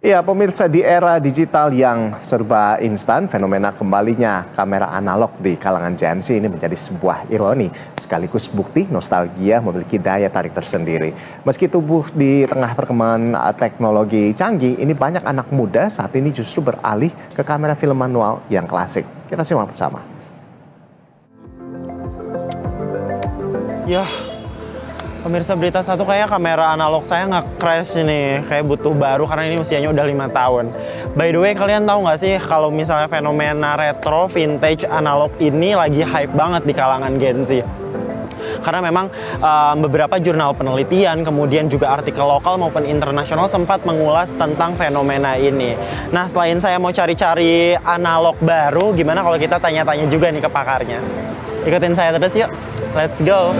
Ya, pemirsa, di era digital yang serba instan, fenomena kembalinya kamera analog di kalangan Gen Z ini menjadi sebuah ironi, sekaligus bukti nostalgia memiliki daya tarik tersendiri. Meski tubuh di tengah perkembangan teknologi canggih, ini banyak anak muda saat ini justru beralih ke kamera film manual yang klasik. Kita simak bersama. Ya, pemirsa Berita Satu, kayak kamera analog saya nge-crash ini, kayak butuh baru karena ini usianya udah 5 tahun. By the way, kalian tahu nggak sih kalau misalnya fenomena retro vintage analog ini lagi hype banget di kalangan Gen Z? Karena memang beberapa jurnal penelitian, kemudian juga artikel lokal maupun internasional sempat mengulas tentang fenomena ini. Nah, selain saya mau cari-cari analog baru, gimana kalau kita tanya-tanya juga nih ke pakarnya? Ikutin saya terus yuk, let's go!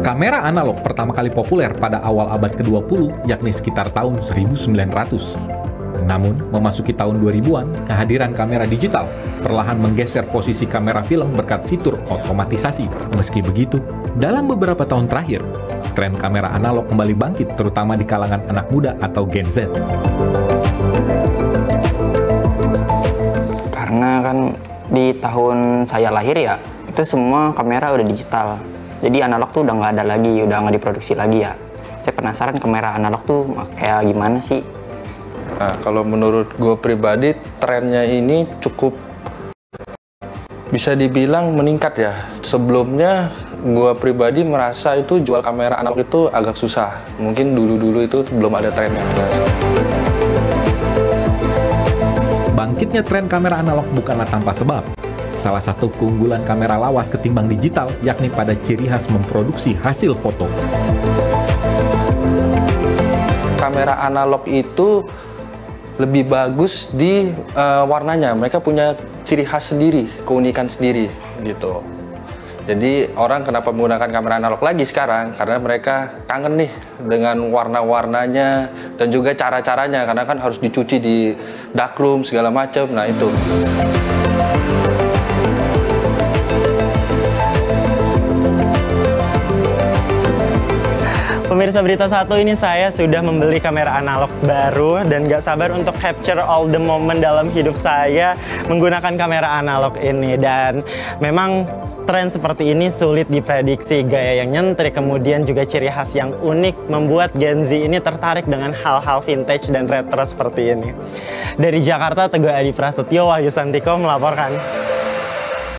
Kamera analog pertama kali populer pada awal abad ke-20, yakni sekitar tahun 1900. Namun, memasuki tahun 2000-an, kehadiran kamera digital perlahan menggeser posisi kamera film berkat fitur otomatisasi. Meski begitu, dalam beberapa tahun terakhir, tren kamera analog kembali bangkit terutama di kalangan anak muda atau Gen Z. Karena kan di tahun saya lahir ya, itu semua kamera udah digital. Jadi analog tuh udah nggak ada lagi, udah nggak diproduksi lagi ya. Saya penasaran kamera analog tuh kayak gimana sih? Nah, kalau menurut gue pribadi, trennya ini cukup bisa dibilang meningkat ya. Sebelumnya gue pribadi merasa itu jual kamera analog itu agak susah. Mungkin dulu-dulu itu belum ada trennya. Bangkitnya tren kamera analog bukanlah tanpa sebab. Salah satu keunggulan kamera lawas ketimbang digital yakni pada ciri khas memproduksi hasil foto. Kamera analog itu lebih bagus di warnanya. Mereka punya ciri khas sendiri, keunikan sendiri gitu. Jadi orang kenapa menggunakan kamera analog lagi sekarang? Karena mereka kangen nih dengan warna-warnanya dan juga cara-caranya. Karena kan harus dicuci di darkroom segala macam. Nah itu. Pemirsa Berita Satu, ini saya sudah membeli kamera analog baru dan gak sabar untuk capture all the moment dalam hidup saya menggunakan kamera analog ini. Dan memang tren seperti ini sulit diprediksi. Gaya yang nyentrik, kemudian juga ciri khas yang unik membuat Gen Z ini tertarik dengan hal-hal vintage dan retro seperti ini. Dari Jakarta, Teguh Adi Prasetyo, Wahyu Santiko melaporkan.